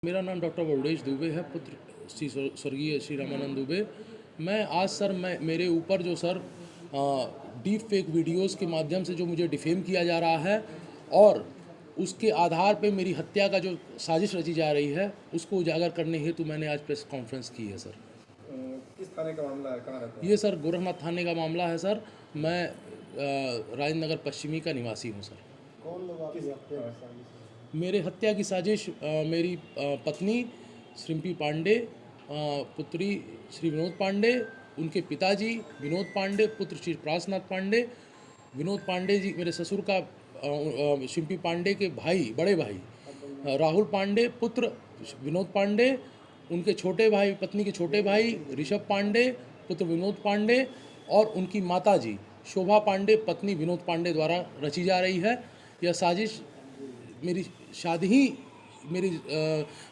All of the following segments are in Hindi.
मेरा नाम डॉक्टर वरुणेश दुबे है, पुत्र श्री स्वर्गीय श्री रामानंद दुबे। मैं आज सर मेरे ऊपर जो सर डीप फेक वीडियोज़ के माध्यम से जो मुझे डिफेम किया जा रहा है और उसके आधार पे मेरी हत्या का जो साजिश रची जा रही है उसको उजागर करने हेतु मैंने आज प्रेस कॉन्फ्रेंस की है सर। किस थाने का मामला है, कहाँ रहता है? ये सर गोरखनाथ थाने का मामला है सर। मैं राजेंद्र नगर पश्चिमी का निवासी हूँ सर। कौन लोग आपकी हत्या की साजिश? मेरे हत्या की साजिश मेरी पत्नी श्रीमती पांडे, पुत्री श्री विनोद पांडे, उनके पिताजी विनोद पांडे, पुत्र श्री प्रासनाथ पांडे, विनोद पांडे जी मेरे ससुर का, शिम्पी पांडे के भाई, बड़े भाई राहुल पांडे, पुत्र विनोद पांडे, उनके छोटे भाई, पत्नी के छोटे भाई ऋषभ पांडे, पुत्र विनोद पांडे, और उनकी माताजी शोभा पांडे, पत्नी विनोद पांडे द्वारा रची जा रही है। यह साजिश मेरी शादी ही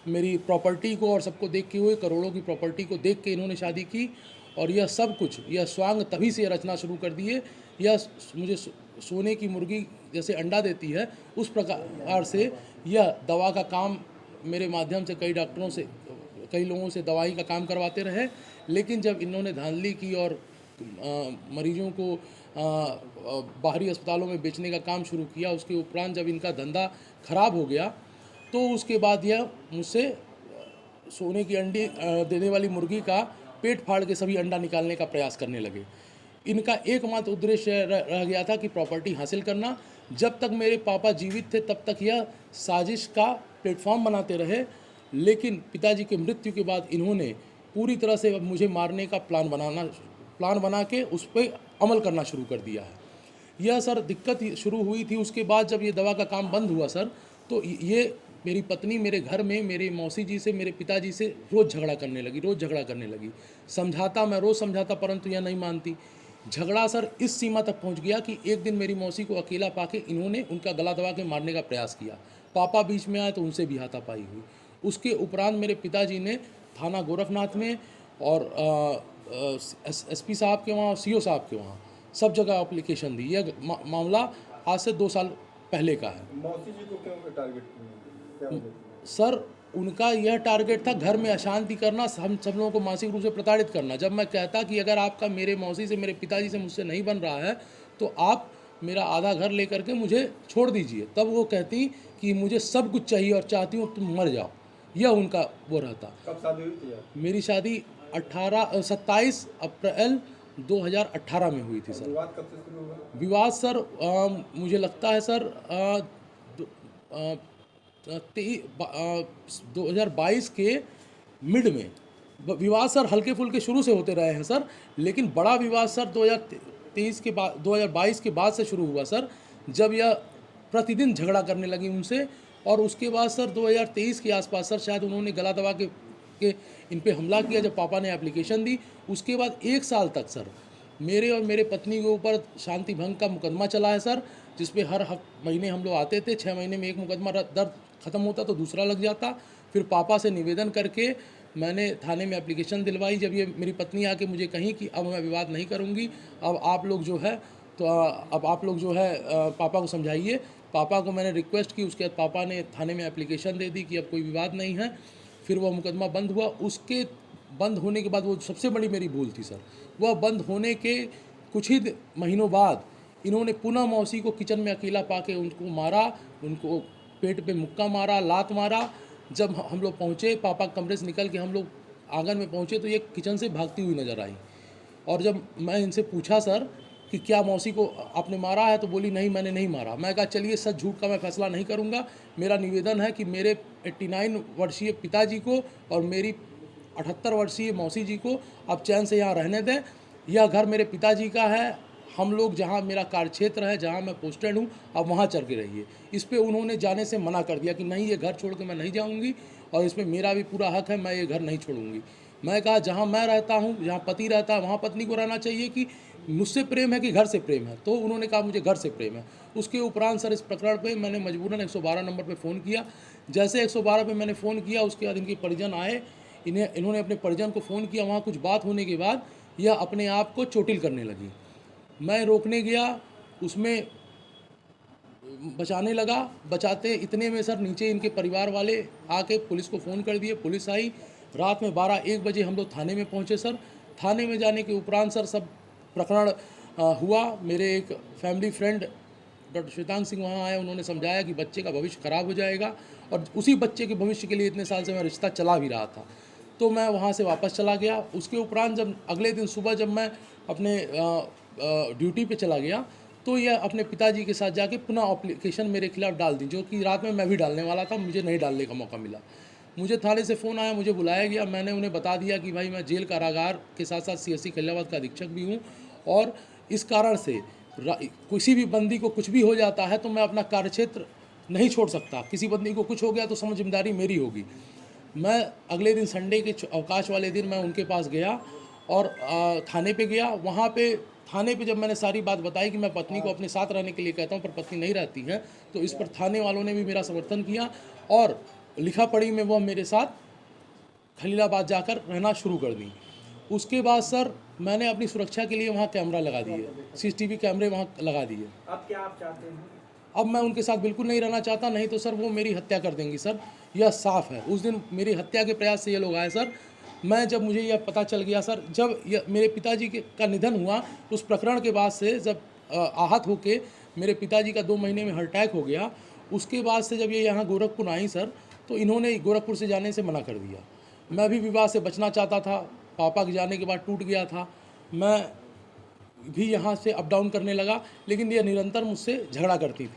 मेरी प्रॉपर्टी को और सबको देख के हुए, करोड़ों की प्रॉपर्टी को देख के इन्होंने शादी की, और यह सब कुछ, यह स्वांग तभी से रचना शुरू कर दिए। यह मुझे सोने की मुर्गी जैसे अंडा देती है उस प्रकार से यह दवा का काम मेरे माध्यम से कई डॉक्टरों से, कई लोगों से दवाई का काम करवाते रहे। लेकिन जब इन्होंने धांधली की और मरीजों को बाहरी अस्पतालों में बेचने का काम शुरू किया, उसके उपरांत जब इनका धंधा खराब हो गया तो उसके बाद यह मुझसे सोने की अंडी देने वाली मुर्गी का पेट फाड़ के सभी अंडा निकालने का प्रयास करने लगे। इनका एकमात्र उद्देश्य रह गया था कि प्रॉपर्टी हासिल करना। जब तक मेरे पापा जीवित थे तब तक यह साजिश का प्लेटफॉर्म बनाते रहे, लेकिन पिताजी के मृत्यु के बाद इन्होंने पूरी तरह से मुझे मारने का प्लान बना के उस पर अमल करना शुरू कर दिया है। यह सर दिक्कत शुरू हुई थी उसके बाद जब ये दवा का काम बंद हुआ सर, तो ये मेरी पत्नी मेरे घर में मेरे मौसी जी से, मेरे पिताजी से रोज़ झगड़ा करने लगी। मैं रोज़ समझाता परंतु यह नहीं मानती। झगड़ा सर इस सीमा तक पहुंच गया कि एक दिन मेरी मौसी को अकेला पाके इन्होंने उनका गला दबा के मारने का प्रयास किया। पापा बीच में आए तो उनसे भी हाथापाई हुई। उसके उपरांत मेरे पिताजी ने थाना गोरखनाथ में और एसपी साहब के वहाँ, सीओ साहब के वहाँ सब जगह एप्लीकेशन दी। यह मामला आज से 2 साल पहले का है। मौसी जी को क्यों टारगेट किया? सर उनका यह टारगेट था घर में अशांति करना, हम सब लोगों को मानसिक रूप से प्रताड़ित करना। जब मैं कहता कि अगर आपका मेरे मौसी से, मेरे पिताजी से, मुझसे नहीं बन रहा है तो आप मेरा आधा घर लेकर के मुझे छोड़ दीजिए, तब वो कहती कि मुझे सब कुछ चाहिए और चाहती हूँ तुम मर जाओ। यह उनका वो रहता। कब शादी हुई थी? मेरी शादी 27 अप्रैल 2018 में हुई थी सर। विवाद कब से शुरू हुआ? विवाद सर मुझे लगता है सर 2022 के मिड में। विवाद सर हल्के फुल्के शुरू से होते रहे हैं सर, लेकिन बड़ा विवाद सर 2022 के बाद से शुरू हुआ सर, जब यह प्रतिदिन झगड़ा करने लगी उनसे। और उसके बाद सर 2023 के आसपास सर शायद उन्होंने गला दबा के इन पे हमला किया जब पापा ने एप्लीकेशन दी। उसके बाद 1 साल तक सर मेरे और मेरे पत्नी के ऊपर शांति भंग का मुकदमा चला है सर, जिस पे हर महीने हम लोग आते थे। 6 महीने में एक मुकदमा दर्द ख़त्म होता तो दूसरा लग जाता। फिर पापा से निवेदन करके मैंने थाने में एप्लीकेशन दिलवाई। जब ये मेरी पत्नी आके मुझे कही कि अब मैं विवाद नहीं करूँगी, अब आप लोग जो है पापा को समझाइए। पापा को मैंने रिक्वेस्ट की, उसके बाद पापा ने थाने में एप्लीकेशन दे दी कि अब कोई विवाद नहीं है। फिर वह मुकदमा बंद हुआ। उसके बंद होने के बाद वो सबसे बड़ी मेरी भूल थी सर, वह बंद होने के कुछ ही महीनों बाद इन्होंने पुनः मौसी को किचन में अकेला पाके उनको मारा, उनको पेट पे मुक्का मारा, लात मारा। जब हम लोग पहुँचे, पापा कमरे से निकल के हम लोग आंगन में पहुँचे तो ये किचन से भागती हुई नज़र आई। और जब मैं इनसे पूछा सर कि क्या मौसी को आपने मारा है, तो बोली नहीं मैंने नहीं मारा। मैं कहा चलिए सच झूठ का मैं फैसला नहीं करूंगा, मेरा निवेदन है कि मेरे 89 वर्षीय पिताजी को और मेरी 78 वर्षीय मौसी जी को आप चैन से यहाँ रहने दें। यह घर मेरे पिताजी का है, हम लोग जहाँ मेरा कार्यक्षेत्र है, जहाँ मैं पोस्टेड हूँ, आप वहाँ चल के रहिए। इस पर उन्होंने जाने से मना कर दिया कि नहीं, ये घर छोड़ के मैं नहीं जाऊँगी और इसमें मेरा भी पूरा हक है, मैं ये घर नहीं छोड़ूंगी। मैं कहा जहाँ मैं रहता हूँ, जहाँ पति रहता है, वहाँ पत्नी को रहना चाहिए कि मुझसे प्रेम है कि घर से प्रेम है। तो उन्होंने कहा मुझे घर से प्रेम है। उसके उपरांत सर इस प्रकरण पे मैंने मजबूरन 112 नंबर पे फ़ोन किया। जैसे 112 पे मैंने फ़ोन किया, उसके बाद इनके परिजन आए, इन्होंने अपने परिजन को फ़ोन किया। वहाँ कुछ बात होने के बाद यह अपने आप को चोटिल करने लगी। मैं रोकने गया, उसमें बचाने लगा। बचाते इतने में सर नीचे इनके परिवार वाले आके पुलिस को फ़ोन कर दिए। पुलिस आई। रात में 12-1 बजे हम लोग थाने में पहुँचे सर। थाने में जाने के उपरांत सर सब प्रकरण हुआ। मेरे एक family friend doctor Shwetang Singh वहाँ आए। उन्होंने समझाया कि बच्चे का भविष्य खराब हो जाएगा, और उसी बच्चे के भविष्य के लिए इतने साल से मेरा रिश्ता चला भी रहा था। तो मैं वहाँ से वापस चला गया। उसके उपरांत जब अगले दिन सुबह जब मैं अपने ड्यूटी पे चला गया, तो यह अपने पिताजी के साथ जाके पुनः एप्लीकेशन मेरे खिलाफ़ डाल दी, जो कि रात में मैं भी डालने वाला था, मुझे नहीं डालने का मौका मिला। मुझे थाने से फ़ोन आया, मुझे बुलाया गया। मैंने उन्हें बता दिया कि भाई मैं जेल कारागार के साथ साथ CSC खलिलाबाद का अधीक्षक भी हूँ, और इस कारण से किसी भी बंदी को कुछ भी हो जाता है तो मैं अपना कार्यक्षेत्र नहीं छोड़ सकता। किसी बंदी को कुछ हो गया तो समझ जिम्मेदारी मेरी होगी। मैं अगले दिन संडे के अवकाश वाले दिन मैं उनके पास गया और थाने पे गया। वहाँ पे थाने पे जब मैंने सारी बात बताई कि मैं पत्नी को अपने साथ रहने के लिए कहता हूँ पर पत्नी नहीं रहती है, तो इस पर थाने वालों ने भी मेरा समर्थन किया, और लिखा पढ़ी में वह मेरे साथ खलीलाबाद जाकर रहना शुरू कर दी। उसके बाद सर मैंने अपनी सुरक्षा के लिए वहाँ कैमरा लगा दिए, CCTV कैमरे वहाँ लगा दिए। आप चाहते हैं? अब मैं उनके साथ बिल्कुल नहीं रहना चाहता, नहीं तो सर वो मेरी हत्या कर देंगी सर, यह साफ़ है। उस दिन मेरी हत्या के प्रयास से ये लोग आए सर। जब मुझे यह पता चल गया सर, जब मेरे पिताजी का निधन हुआ, उस प्रकरण के बाद से जब आहत होके मेरे पिताजी का 2 महीने में हार्ट अटैक हो गया, उसके बाद से जब ये यहाँ गोरखपुर आई सर, तो इन्होंने गोरखपुर से जाने से मना कर दिया। मैं भी विवाह से बचना चाहता था, पापा के जाने के बाद टूट गया था। मैं भी यहाँ से अप डाउन करने लगा, लेकिन ये निरंतर मुझसे झगड़ा करती थी।